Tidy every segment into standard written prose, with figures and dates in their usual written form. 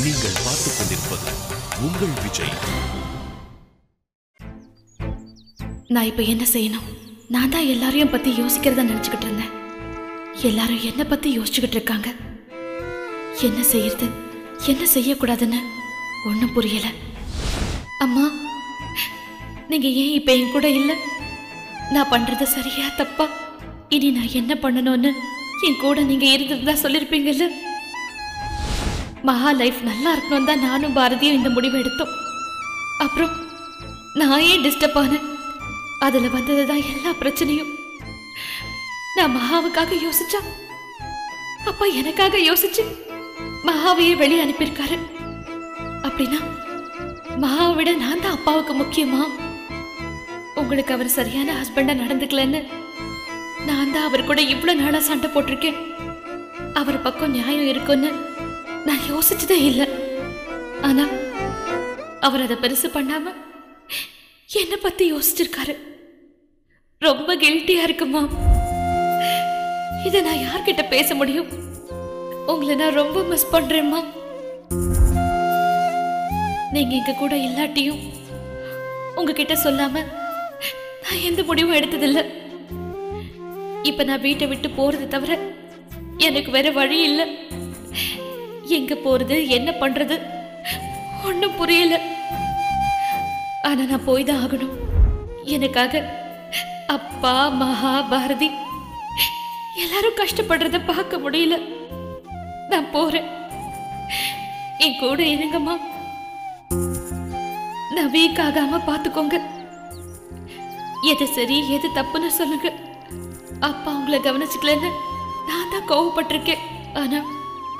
நீங்கள் பார்த்துக் கொண்டிருப்பது உங்கள் விஜய். நான் இப்ப என்ன செய்யணும்? நான் தான் எல்லாரையும் பத்தி யோசிக்கிறதா நினைச்சுக்கிட்டு இருந்தேன். எல்லாரும் என்ன பத்தி யோசிச்சுக்கிட்டு இருக்காங்க. என்ன செய்யறது, என்ன செய்யக்கூடாதுன்னு ஒன்னும் புரியல. அம்மா, நீங்க ஏன் இப்ப என் கூட இல்ல? நான் பண்றது சரியா தப்பா? இனி நான் என்ன பண்ணணும்னு என் கூட நீங்க இருந்ததுதான் சொல்லிருப்பீங்கல்ல. மகா லைஃப் நல்லா இருக்கணும் தான் நானும் பாரதியும் இந்த முடிவை எடுத்தோம். அப்புறம் நான் ஏன் டிஸ்டர்ப் ஆனேன்? அதுல வந்ததுதான் எல்லா பிரச்சனையும். நான் மகாவுக்காக யோசிச்சா அப்பா எனக்காக யோசிச்சு மகாவையே வெளியே அனுப்பியிருக்காரு. அப்படின்னா மகாவை விட நான் தான் அப்பாவுக்கு முக்கியமா? உங்களுக்கு அவர் சரியான ஹஸ்பண்டா நடந்துக்கலன்னு நான் தான் அவர் கூட இவ்வளவு நாளா சண்டை போட்டிருக்கேன். அவர் பக்கம் நியாயம் இருக்குன்னு நான் யோசிச்சதே இல்லை. ஆனா அவர் அதை பெருசு பண்ணாம என்ன பத்தி யோசிச்சிருக்காரு. ரொம்ப கில்ட்டியா இருக்குமா? இதை நான் யார்கிட்ட பேச முடியும்? உங்களை நான் ரொம்ப மிஸ் பண்றேம்மா. நீங்க எங்க கூட இல்லாட்டியும் உங்ககிட்ட சொல்லாம நான் எந்த முடிவும் எடுத்ததில்லை. இப்ப நான் வீட்டை விட்டு போறது தவிர எனக்கு வேற வழி இல்லை. எங்க போறது, என்ன பண்றது ஒன்னும் புரியல. ஆனா நான் போய் தான் ஆகணும். எனக்காக அப்பா, மகா, பாரதி எல்லாரும் கஷ்டப்படுறத பார்க்க முடியல. நான் போறேன். என் கூட இருங்கம்மா. நான் வீக் ஆகாம பாத்துக்கோங்க. எது சரி எது தப்புன்னு சொல்லுங்க. அப்பா உங்களை கவனிச்சுக்கலன்னு நான் தான் கோவப்பட்டிருக்கேன். ஆனா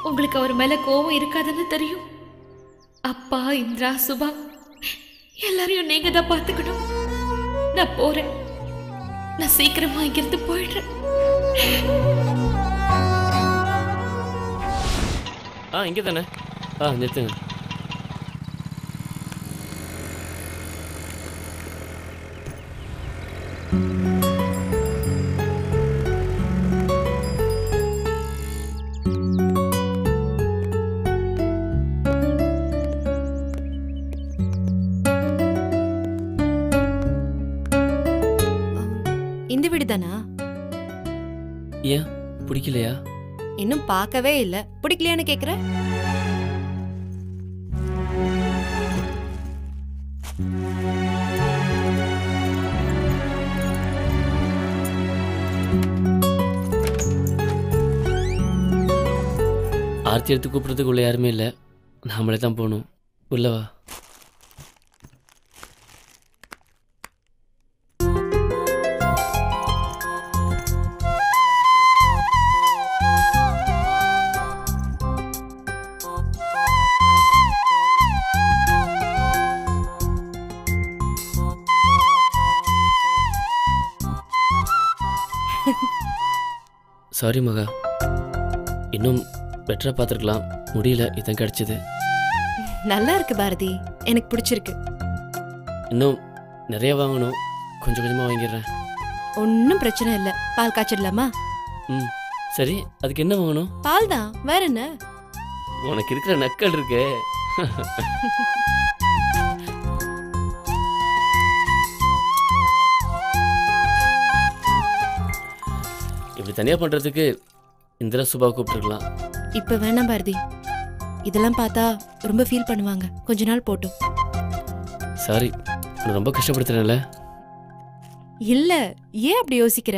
உங்களுக்கு அவர் மேல கோவம் இருக்காதுன்னு தெரியும். அப்பா, இந்திரா, சுபா எல்லாரையும் நீங்க தான் பாத்துக்கணும். நான் போறேன். நான் சீக்கிரமா இங்கிருந்து போயிடுறேன். இங்கே தானே? நிறுத்துங்க. இந்த வீடு தானா? ஏன் பிடிக்கலையா? இன்னும் பார்க்கவே இல்ல. பிடிக்கலையான்னு கேக்குற? ஆர்த்தி எடுத்து கூப்பிட்றதுக்குள்ள யாருமே இல்லை. நாமளே தான் போகணும். உள்ளவா? சாரி மகா, இன்னும் பெட்டரா பார்த்துருக்கலாம். முடியல, இதான் கிடைச்சது. நல்லா இருக்கு பாரதி, எனக்கு பிடிச்சிருக்கு. இன்னும் நிறைய வாங்கணும். கொஞ்சம் கொஞ்சமாக வாங்கிடுறேன். ஒன்னும் பிரச்சனை இல்லை. பால் காய்ச்சிடலாமா? சரி, அதுக்கு என்ன வாங்கணும்? பால் தான், வேற என்ன? உனக்கு இருக்கிற நக்கல் இருக்கே. இப்படி தனியாக பண்ணுறதுக்கு இந்திரா, சுபா கூப்பிட்டுருக்கலாம். இப்போ வேணாம் பாரதி, இதெல்லாம் பார்த்தா ரொம்ப ஃபீல் பண்ணுவாங்க. கொஞ்ச நாள் போட்டும். சாரி, உன்னை ரொம்ப கஷ்டப்படுத்துறேன்ல. இல்ல, ஏன் அப்படி யோசிக்கிற?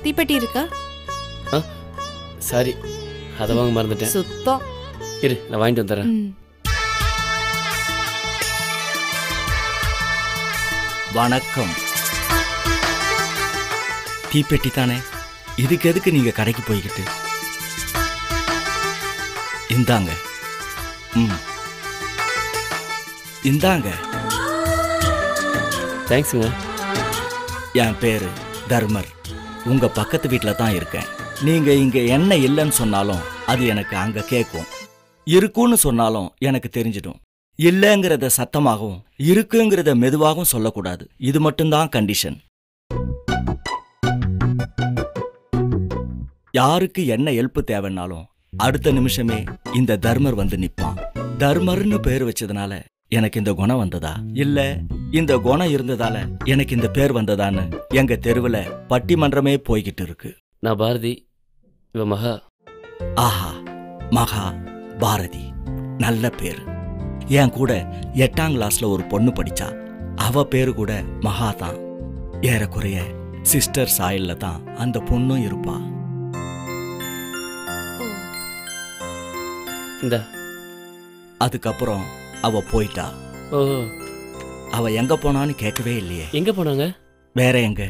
தீப்பெட்டி இருக்கா? சாரி, அதை வாங்க மறந்துட்டேன். சுத்தம். இரு, நான் வாங்கிட்டு வந்துடுறேன். வணக்கம். தீப்பெட்டி தானே? இதுக்கு எதுக்கு நீங்க கடைக்கு போய்கிட்டு? இந்தாங்க. இந்தாங்க. தேங்க்ஸுங்க. என் பேரு தர்மர். உங்க பக்கத்து வீட்டில் தான் இருக்கேன். நீங்க இங்க என்ன இல்லைன்னு சொன்னாலும் அது எனக்கு அங்க கேட்கும். இருக்குன்னு சொன்னாலும் எனக்கு தெரிஞ்சிடும். இல்லைங்கிறத சத்தமாகவும் இருக்குங்கிறத மெதுவாகவும் சொல்லக்கூடாது. இது மட்டும்தான் கண்டிஷன். யாருக்கு என்ன ஹெல்ப் தேவைன்னாலும் அடுத்த நிமிஷமே இந்த தர்மர் வந்து நிப்பான். தர்மர்னு பேர் வச்சதுனால எனக்கு இந்த குணம் வந்ததா, இல்ல இந்த குணம் இருந்ததால எனக்கு இந்த பேர் வந்ததான்னு எங்க தெருவுல பட்டிமன்றமே போய்கிட்டு இருக்கு. நான் பாரதி, இவ மகா. ஆஹா, மகா பாரதி, நல்ல பேர். என் கூட 8ஆம் கிளாஸ்ல ஒரு பொண்ணு படிச்சா. அவ பேரு கூட மகா தான். ஏறக்குறைய சிஸ்டர் சாயல்ல தான் அந்த பொண்ணும் இருப்பா. இந்த அதுக்கப்புறம் அவ போயிட்டா. ஓ, அவ எங்க போனான்னு கேட்கவே இல்லையே. எங்க போனாங்க? வேற எங்க,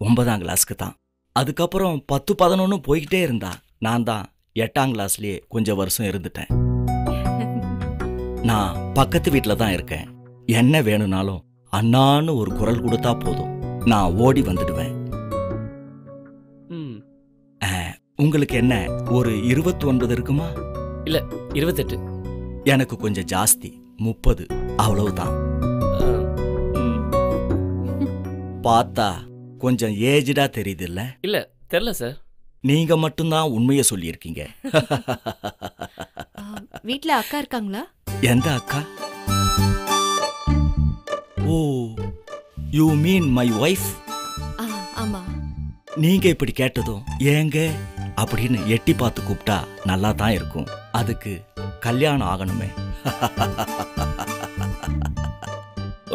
9ஆம் கிளாஸ்க்கு தான். அதுக்கப்புறம் 10, 11 போய்கிட்டே இருந்தா. நான் தான் 8ஆம் கிளாஸ்லயே கொஞ்சம் வருஷம் இருந்துட்டேன். நான் பக்கத்து வீட்டுல தான் இருக்கேன். என்ன வேணும்னாலும் அண்ணான்னு ஒரு குரல் கொடுத்தா போதும், நான் ஓடி வந்துடுவேன். உங்களுக்கு என்ன, ஒரு 29 இருக்குமா? இல்ல, 28. எனக்கு கொஞ்சம் ஜாஸ்தி, 30, அவ்வளவுதான். பார்த்தா கொஞ்சம் ஏஜ்டா தெரியுது இல்ல? இல்ல, தெரியல சார். நீங்க மட்டும்தான் உண்மையை சொல்லியிருக்கீங்க. வீட்ல அக்கா இருக்காங்களா? எந்த அக்கா? ஓ, யூ மீன் மை ஒய்ஃப்? ஆமா. நீங்க இப்படி கேட்டதும் ஏங்க அப்படின்னு எட்டி பார்த்து கூப்பிட்டா நல்லா தான் இருக்கும். அதுக்கு கல்யாணம் ஆகணுமே.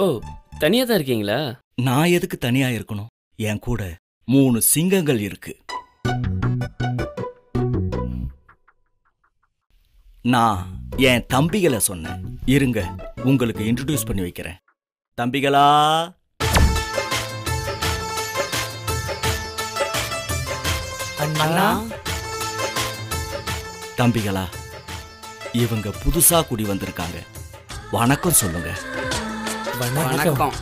ஓ, தனியா தான் இருக்கீங்களா? நான் எதுக்கு தனியா இருக்கணும்? என் கூட 3 சிங்கங்கள் இருக்கு. நான் என் தம்பிகளை சொன்னேன். இருங்க, உங்களுக்கு இன்ட்ரோடியூஸ் பண்ணி வைக்கிறேன். தம்பிகளா, அண்ணா. தம்பிகளா, இவங்க புதுசா குடி வந்திருக்காங்க. வணக்கம் சொல்லுங்க. வணக்கம்.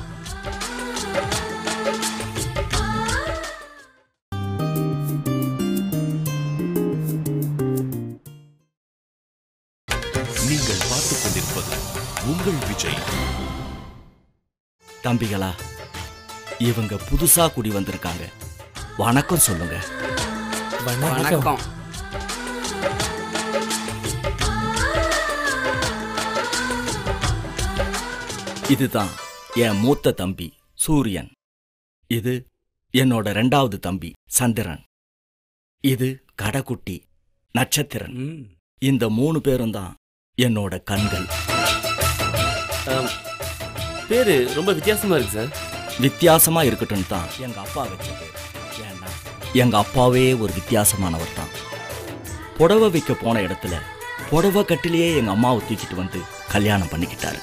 நீங்கள் பார்த்துக் கொண்டிருப்பது உங்கள் விஜய். தம்பிகளா, இவங்க புதுசா குடி வந்திருக்காங்க. வணக்கம் சொல்லுங்க. வணக்கம். இதுதான் என் மூத்த தம்பி சூரியன். இது என்னோட 2வது தம்பி சந்திரன். இது கடைக்குட்டி நட்சத்திரன். இந்த 3 பேரும் தான் என்னோட கண்கள். பேரு ரொம்ப வித்தியாசமா இருக்கு சார். வித்தியாசமா இருக்கட்டும் தான் எங்க அப்பா வச்ச பேர். ஏன்னா எங்க அப்பாவே ஒரு வித்தியாசமானவர் தான். புடவை வைக்க போன இடத்துல புடவை கட்டிலேயே எங்க அம்மாவை தூக்கிட்டு வந்து கல்யாணம் பண்ணிக்கிட்டாரு.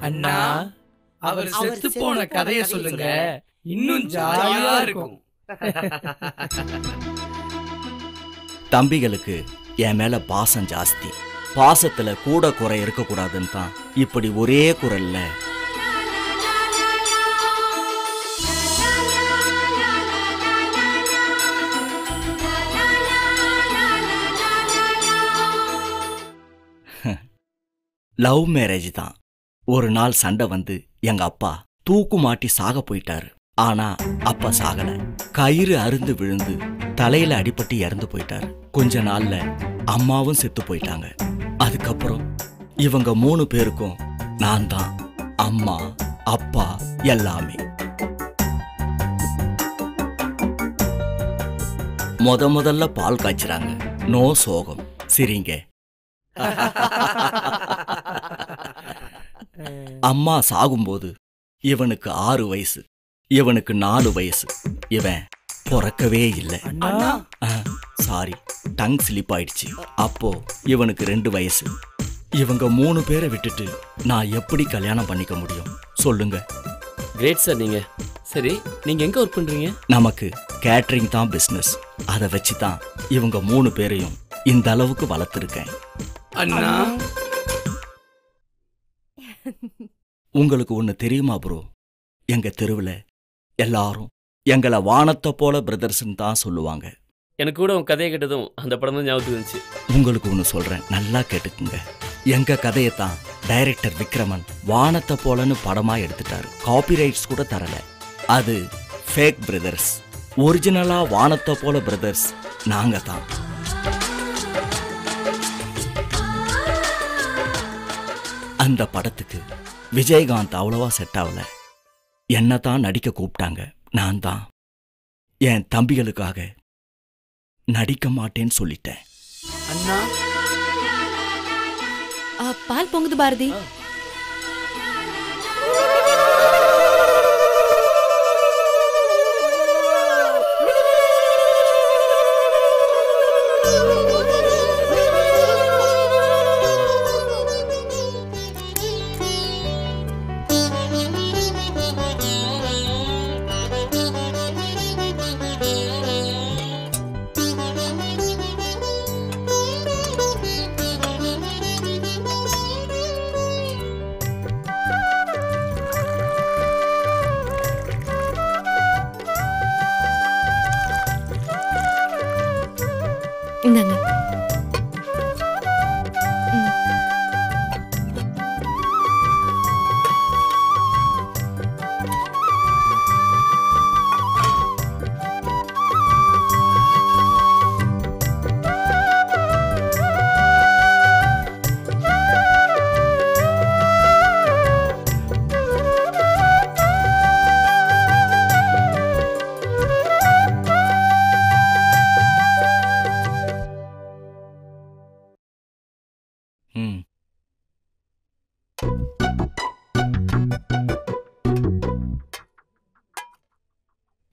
அண்ணா, அவர் செத்து போன கதையை சொல்லுங்க, இன்னும் ஜாலியா இருக்கும். தம்பிகளுக்கு என் மேல பாசம் ஜாஸ்தி. பாசத்துல கூட குறை இருக்கக்கூடாதுன்னு தான் இப்படி ஒரே குரல்ல லவ் மேரேஜ் தான். ஒரு நாள் சண்டை வந்து எங்க அப்பா தூக்கு மாட்டி சாக போயிட்டாரு. ஆனா அப்பா சாகல. கயிறு அருந்து விழுந்து தலையில அடிபட்டு இறந்து போயிட்டாரு. கொஞ்ச நாள்ல அம்மாவும் செத்து போயிட்டாங்க. அதுக்கப்புறம் இவங்க 3 பேருக்கும் நான் தான் அம்மா, அப்பா, எல்லாமே. முதல்ல பால் காய்ச்சுறாங்க. நோ சோகம், சிரிங்க. அம்மா சாகும்போது இவனுக்கு 6 வயசு, இவனுக்கு 4 வயசு. இவன் பிறக்கவே இல்லை. சாரி, டங் ஸ்லிப் ஆயிடுச்சு. அப்போ இவனுக்கு 2 வயசு. இவங்க 3 பேரை விட்டுட்டு நான் எப்படி கல்யாணம் பண்ணிக்க முடியும் சொல்லுங்க? கிரேட் சார் நீங்க. சரி, நீங்க எங்க ஒர்க் பண்றீங்க? நமக்கு கேட்டரிங் தான் பிசினஸ். அதை வச்சு தான் இவங்க 3 பேரையும் இந்த அளவுக்கு வளர்த்துருக்கேன். அண்ணா, உங்களுக்கு ஒண்ணு தெரியுமா ப்ரோ? எங்க தெருவில் எல்லாரும் எங்களை வானத்தை போல பிரதர்ஸ்ன்னு தான் சொல்லுவாங்க. எனக்கு கூட உன் கதையை கேட்டதும் அந்த படம் தான் ஞாபகத்துக்கு வந்துச்சு. உங்களுக்கு ஒன்று சொல்றேன், நல்லா கேட்டுக்குங்க. எங்க கதையை தான் டைரக்டர் விக்ரமன் வானத்தை போலன்னு படமா எடுத்துட்டாரு. காப்பிரைட்ஸ் கூட தரல. அது ஃபேக் பிரதர்ஸ். ஒரிஜினலா வானத்தை போல பிரதர்ஸ் நாங்க தான். அந்த படத்துக்கு விஜயகாந்த் அவ்வளவா செட் ஆகல. என்ன தான் நடிக்க கூப்பிட்டாங்க. நான் தான் என் தம்பிகளுக்காக நடிக்க மாட்டேன்னு சொல்லிட்டேன். அண்ணா பால் பொங்குது பாரதி. இந்தாங்க.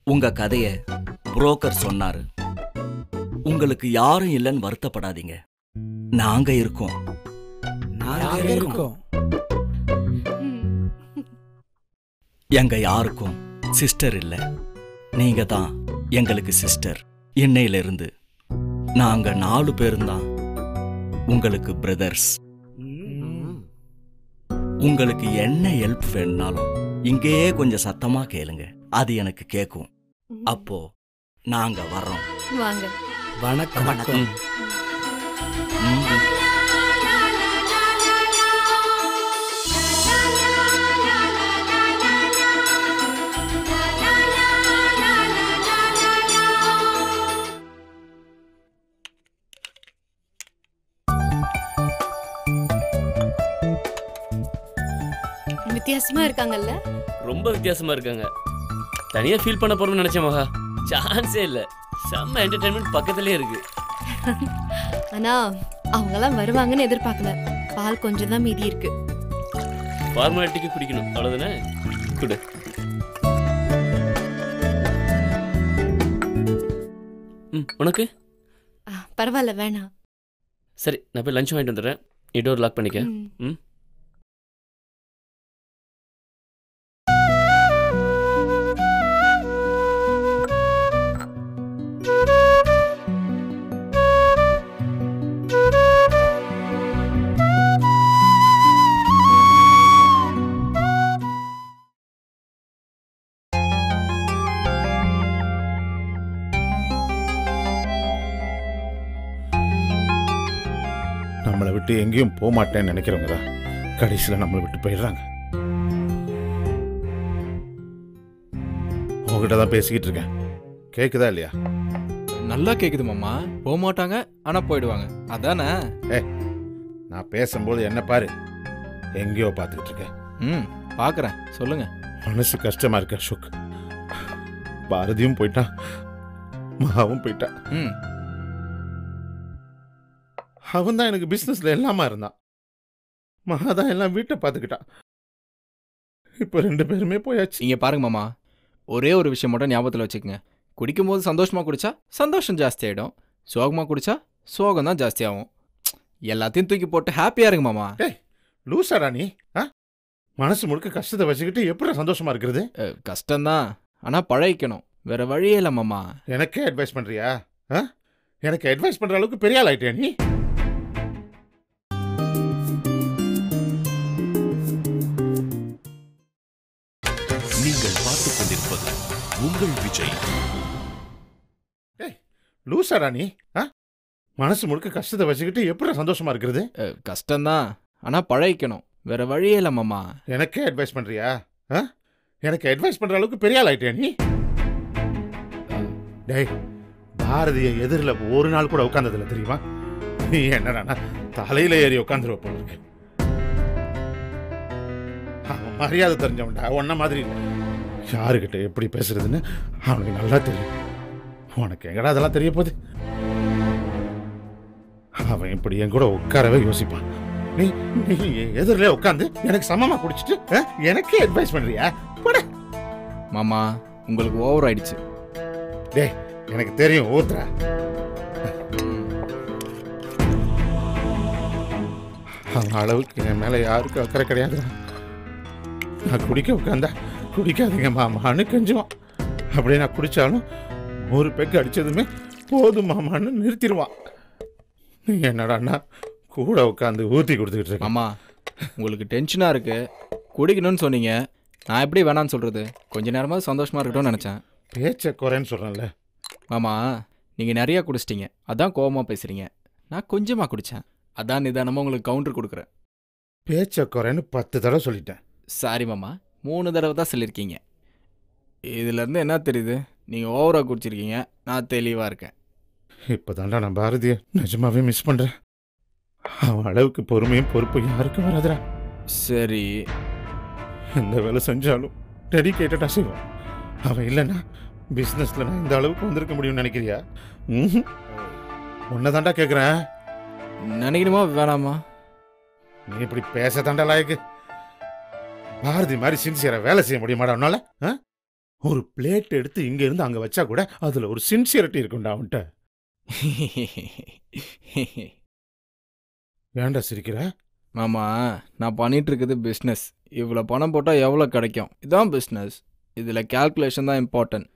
உங்க கதைய புரோக்கர் சொன்னாரு. உங்களுக்கு யாரும் இல்லைன்னு வருத்தப்படாதீங்க. நாங்க இருக்கோம். எங்க யாருக்கும் சிஸ்டர் இல்ல. நீங்க தான் எங்களுக்கு சிஸ்டர். இன்னையில இருந்து நாங்க 4 பேரும் தான் உங்களுக்கு பிரதர்ஸ். உங்களுக்கு என்ன ஹெல்ப் வேணும்னாலும் இங்கேயே கொஞ்சம் சத்தமா கேளுங்க. அது எனக்கு கேட்கும். அப்போ நாங்க வர்றோம். வாங்க. வணக்கம். வணக்கம். வித்தியாசமா இருக்காங்கல்ல? ரொம்ப வித்தியாசமா இருக்காங்க. தனியா ஃபீல் பண்ண போறோம்னு நினைச்சேன் மகா. சான்ஸே இல்ல. செம்ம என்டர்டைன்மெண்ட் பக்கத்துலயே இருக்கு. ஆனா அவங்கெல்லாம் வருவாங்கன்னு எதிர்பார்க்கல. பால் கொஞ்சம் தான் மீதி இருக்கு. ஃபார்மாலிட்டிக்கு குடிக்கணும் அவ்வளவுதானே. குடு. உனக்கு பரவாயில்ல, வேணாம். சரி, நான் போய் லஞ்ச் வாங்கிட்டு வந்துடுறேன். நீ டோர் லாக் பண்ணிக்க. ம். நம்மளை விட்டு எங்கேயும் போக மாட்டேன்னு நினைக்கிறவங்க தான் கடைசியில் நம்மளை விட்டு போயிடுறாங்க. உங்ககிட்ட தான் பேசிக்கிட்டு இருக்கேன். கேக்குதா இல்லையா? நல்லா கேக்குது மாமா. போக மாட்டாங்க ஆனா போயிடுவாங்க, அதானே? நான் பேசும்போது என்ன பாரு, எங்கேயோ பார்த்துக்கிட்டு இருக்கேன். பார்க்குறேன், சொல்லுங்க. மனசு கஷ்டமா இருக்க அசோக். பாரதியும் போயிட்டான், மகாவும் போயிட்டான். அவன் தான் எனக்கு பிஸ்னஸ்ல எல்லாமா இருந்தான். மகா தான் எல்லாம் வீட்டை பார்த்துக்கிட்டான். இப்போ 2 பேருமே போயாச்சு. இங்க பாருங்க மாமா, ஒரே ஒரு விஷயம் மட்டும் ஞாபகத்தில் வச்சுக்கோங்க. குடிக்கும்போது சந்தோஷமா குடிச்சா சந்தோஷம் ஜாஸ்தி ஆயிடும், சோகமா குடிச்சா சோகம் தான் ஜாஸ்தி ஆகும். எல்லாத்தையும் தூக்கி போட்டு ஹாப்பியா இருங்க மாமா. லூசாடா நீ? மனசு முழுக்க கஷ்டத்தை வச்சுக்கிட்டு எப்படி சந்தோஷமா இருக்கிறது? கஷ்டம்தான், ஆனா பழகிக்கணும். வேற வழியே இல்லை மாமா. எனக்கே அட்வைஸ் பண்றியா? எனக்கு அட்வைஸ் பண்ற அளவுக்கு பெரிய ஆள் ஆயிட்டியா நீ? நீங்கள் பார்த்துக் கொண்டிருப்பது உங்கள் விஜய். லூசாடா நீ? மனசு முழுக்க கஷ்டத்தை வச்சுக்கிட்டு எப்படி சந்தோஷமா இருக்கிறது? கஷ்டம்தான், ஆனால் பழகிக்கணும், வேற வழியே இல்லை மாமா. எனக்கே அட்வைஸ் பண்றியா? எனக்கு அட்வைஸ் பண்ற அளவுக்கு பெரிய ஆள் ஆயிட்டியா நீ? டேய், பாரதிய எதிரில் ஒரு நாள் கூட உட்கார்ந்ததில்ல தெரியுமா? நீ என்னடா தலையில ஏறி உட்காந்துருவ போல இருக்கு. அவன் மரியாதை தெரிஞ்சவன்டா, உன்ன மாதிரி யாருக்கிட்ட எப்படி பேசுறதுன்னு அவனுக்கு நல்லா தெரியும். உனக்கு எங்கடா அதெல்லாம் தெரிய போகுது? அவன் இப்படி என் கூட உட்காரவே யோசிப்பான். நீ நீ எதிரிலே உட்காந்து எனக்கு சமமா குடிச்சிட்டு எனக்கே அட்வைஸ் பண்றியா? போட மாமா, உங்களுக்கு ஓவர் ஆயிடுச்சு. டேய், எனக்கு தெரியும் ஊத்துற. அவன் அளவுக்கு என் மேல யாருக்கும் அக்கறை கிடையாது. நான் குடிக்க உட்காந்தா குடிக்காதீங்க மாமான்னு கெஞ்சுவான். அப்படியே நான் குடிச்சாலும் ஒரு பெக்கு அடிச்சதுமே போதும் மாமான்னு நிறுத்திடுவான். நீ என்னடான்னா கூட உட்காந்து ஊற்றி கொடுத்துக்கிட்டு இருக்க. மாமா, உங்களுக்கு டென்ஷனாக இருக்கு, குடிக்கணும்னு சொன்னீங்க, நான் எப்படி வேணான்னு சொல்கிறது? கொஞ்ச நேரமாக சந்தோஷமாக இருக்கட்டும்னு நினச்சேன். பேச்ச குறைன்னு சொல்கிறேன்ல மாமா. நீங்கள் நிறையா குடிச்சிட்டிங்க, அதான் கோபமாக பேசுகிறீங்க. நான் கொஞ்சமாக குடித்தேன், அதான் நிதானமாக உங்களுக்கு கவுண்டர் கொடுக்குறேன். பேச்ச குறைன்னு 10 தடவை சொல்லிட்டேன். சாரி மாமா, 3 தடவை தான் சொல்லியிருக்கீங்க. இதுலேருந்து என்ன தெரியுது? நீங்கள் ஓவராக குடிச்சிருக்கீங்க, நான் தெளிவாக இருக்கேன். இப்போ தாண்டா நான் பாரதியை நிஜமாவே மிஸ் பண்ணுறேன். அவன் அளவுக்கு பொறுமையும் பொறுப்பும் யாருக்கும் வராதுடா. சரி, எந்த வேலை செஞ்சாலும் டெடிக்கேட்டடாக செய்வான். அவன் இல்லைன்னா பிஸ்னஸில் நான் இந்த அளவுக்கு வந்திருக்க முடியும்னு நினைக்கிறியா? உன்னை தாண்டா கேட்குறேன். நினைக்கணுமா வேணாமா? நீ இப்படி பேச தாண்டா லாயக்கு. பாரதி மாதிரி சின்சியராக வேலை செய்ய முடியுமாடா உன்னால? ஒரு பிளேட் எடுத்து இங்க இருந்து அங்க வச்சா கூட அதுல ஒரு சின்சியரிட்டி இருக்கும்டா அவன்கிட்ட. ஏன்டா சிரிக்கிற? மாமா, நான் பண்ணிட்டு இருக்குது பிஸ்னஸ். இவ்வளோ பணம் போட்டால் எவ்வளோ கிடைக்கும்? இதுதான் பிஸ்னஸ். இதில் கேல்குலேஷன் தான் இம்பார்ட்டன்ட்.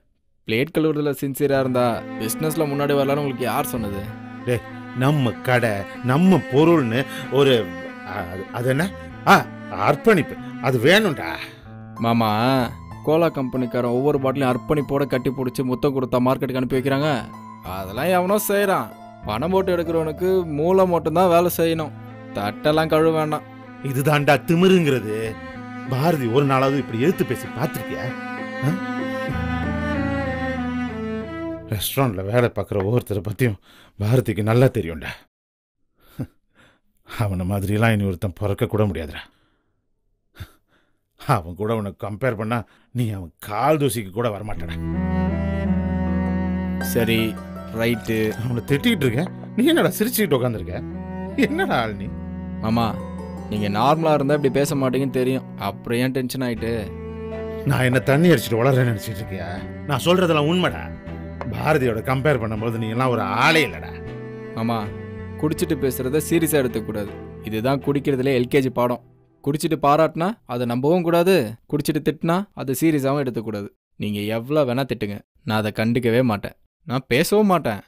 பிளேட் கழுவுறதுல சின்சியராக இருந்தா பிஸ்னஸில் முன்னாடி வரலான்னு உங்களுக்கு யார் சொன்னது? டே, நம்ம கடை நம்ம பொருள்னு ஒரு அது என்ன அர்ப்பணிப்பு, அது வேணும்டா. மாமா, கோலா கம்பெனிக்காரன் ஒவ்வொரு பாட்டிலையும் அர்ப்பணிப்போட கட்டி பிடிச்சி முத்தம் கொடுத்தா மார்க்கெட்டுக்கு அனுப்பி வைக்கிறாங்க. அதெல்லாம் எவனோ செய்கிறான். பணம் போட்டு எடுக்கிறவனுக்கு மூளை மட்டும்தான் வேலை செய்யணும், தட்டெல்லாம் கழுவ வேண்டாம். இதுதான்டா திமிருங்கிறது. பாரதி ஒரு நாளாவது இப்படி எழுத்து பேசி பார்த்துருக்கியா? ரெஸ்டாரண்ட்ல வேலை பார்க்குற ஒவ்வொருத்தரை பற்றியும் பாரதிக்கு நல்லா தெரியும்டா. அவனை மாதிரிலாம் இனி ஒருத்தன் பிறக்க கூட முடியாதுடா. அவன் கூட உனக்கு கம்பேர் பண்ணா நீ அவன் கால் தூசிக்கு கூட வரமாட்டான. சரி, ரைட்டு. அவனை திட்டிகிட்டு இருக்க, நீ என்னடா சிரிச்சுக்கிட்டு உட்காந்துருக்க? என்னடா ஆள் நீ? மாமா, நீங்கள் நார்மலாக இருந்தால் இப்படி பேச மாட்டீங்கன்னு தெரியும், அப்புறம் ஏன் டென்ஷன் ஆகிட்டு? நான் என்ன தண்ணி அடிச்சுட்டு வளர்றேன்னு நினச்சிட்டு இருக்கியா? நான் சொல்கிறதெல்லாம் உண்மைடா. பாரதியோட கம்பேர் பண்ணும்போது நீ எல்லாம் ஒரு ஆளே இல்லைடா. மாமா, குடிச்சிட்டு பேசுகிறத சீரியஸாக எடுத்துக்கூடாது. இதுதான் குடிக்கிறதுல எல்கேஜி பாடம். குடிச்சிட்டு பாராட்டினா அதை நம்பவும் கூடாது, குடிச்சிட்டு திட்டினா அதை சீரியஸாகவும் எடுத்துக்கூடாது. நீங்கள் எவ்வளோ வேணால் திட்டுங்க, நான் அதை கண்டுக்கவே மாட்டேன். நான் பேசவும் மாட்டேன்,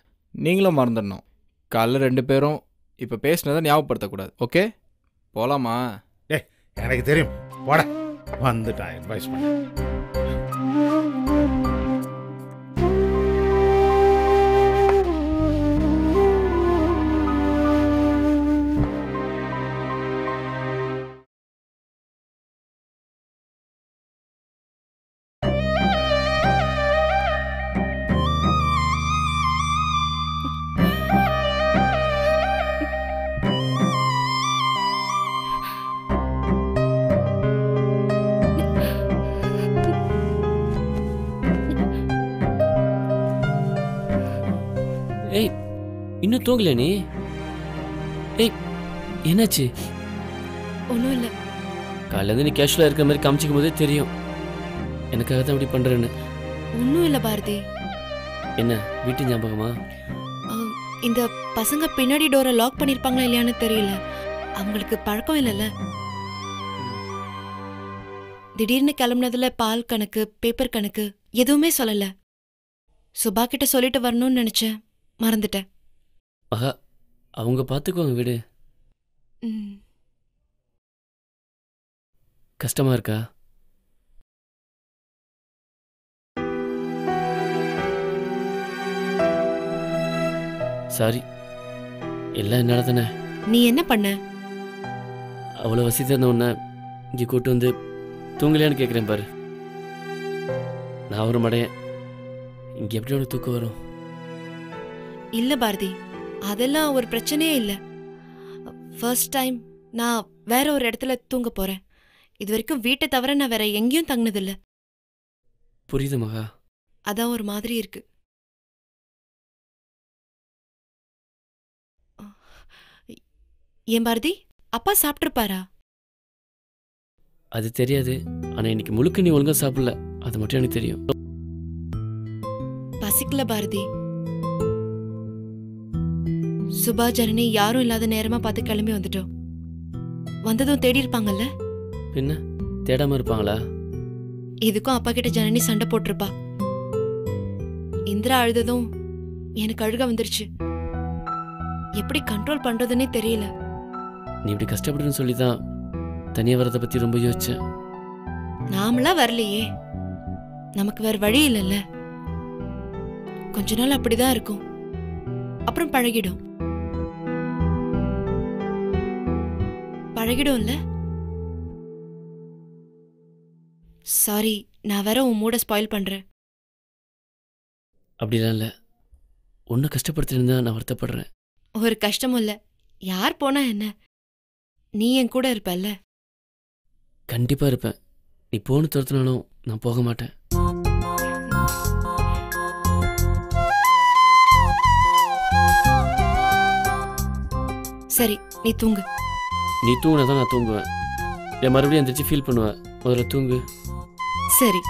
நீங்களும் மறந்துடணும். காலைல 2 பேரும் இப்போ பேசினதை ஞாபகப்படுத்தக்கூடாது. ஓகே, போகலாமா? எனக்கு தெரியும், போட வந்துட்டான் அட்வைஸ் பண்ண. ஏய், இன்னும் தூங்கல நீ? ஏய், என்னாச்சு? ஒன்றும் இல்லை. காலையிலேருந்து நீ கேஷுவலாக இருக்கிற மாதிரி காமிச்சிக்கும் போதே தெரியும் எனக்காக தான் இப்படி பண்ணுறேன்னு. ஒன்றும் இல்லை பாரதி. என்ன வீட்டு ஞாபகமா? இந்த பசங்க பின்னாடி டோரை லாக் பண்ணியிருப்பாங்களா இல்லையான்னு தெரியல, அவங்களுக்கு பழக்கம் இல்லைல்ல. திடீர்னு கிளம்புனதுல பால் கணக்கு பேப்பர் கணக்கு எதுவுமே சொல்லல. சுபா கிட்ட சொல்லிட்டு வரணும்னு நினைச்சேன், மறந்துட்டேன். ஆஹா, அவங்க பார்த்துக்குவாங்க வீடு. கஷ்டமா இருக்கா? சாரி, எல்லாம் என்னால் தானே. நீ என்ன பண்ண? அவ்வளோ வசதி தந்த உன்னை இங்கே கூட்டு வந்து தூங்கலையான்னு கேட்குறேன் பாரு. நான் ஒரு மடையன், இங்கே எப்படி உனக்கு தூக்கம் வரும்? இல்ல பாரதி, அதெல்லாம் ஒரு பிரச்சனையே இல்லை. ஃபர்ஸ்ட் டைம் நான் வேற ஒரு இடத்துல தூங்க போறேன். இது வரைக்கும் வீட்டை தவிர நான் வேற எங்கேயும் தங்கினதில்ல. புரியுது மகா. அதான் ஒரு மாதிரி இருக்கு. ஏன் பாரதி, அப்பா சாப்பிட்டுருப்பாரா? அது தெரியாது, ஆனால் இன்னைக்கு முழுக்க நீ ஒழுங்காக சாப்பிடல, அது மட்டும் எனக்கு தெரியும். பசிக்கல பாரதி. சுபா ஜனனி யாரும் இல்லாத நேரமா பார்த்து கிளம்பி வந்துட்டோம். வந்ததும் தேடி இருப்பாங்கல்ல? பின்ன தேடாம இருப்பாங்களா? இதுக்கும் அப்பா கிட்ட ஜனனி சண்டை போட்டிருப்பா. இந்திரா அழுததும் எனக்கு அழுக வந்துருச்சு. எப்படி கண்ட்ரோல் பண்றதுன்னே தெரியல. நீ இப்படி கஷ்டப்படுன்னு சொல்லி தான் தனியாக வரதை பற்றி ரொம்ப யோசிச்சேன். நாமளா வரலையே, நமக்கு வேற வழி இல்லைல்ல. கொஞ்ச நாள் அப்படிதான் இருக்கும், அப்புறம் பழகிடும். பழகிடும்ல. சாரி, நான் வேற உன் மூட ஸ்பாயில் பண்றேன். அப்படிலாம் இல்லை, ஒன்றை கஷ்டப்படுத்திருந்தா நான் வருத்தப்படுறேன். ஒரு கஷ்டமும் இல்ல. யார் போனா என்ன, நீ என் கூட இருப்பல்ல. கண்டிப்பாக இருப்பேன். நீ போன துரத்துனாலும் நான் போக மாட்டேன். சரி, நீ தூங்கு. நீ தூங்கினா தான் நான் தூங்குவேன். என் மறுபடியும் எந்திரிச்சு ஃபீல் பண்ணுவேன். முதல்ல தூங்கு. சரி.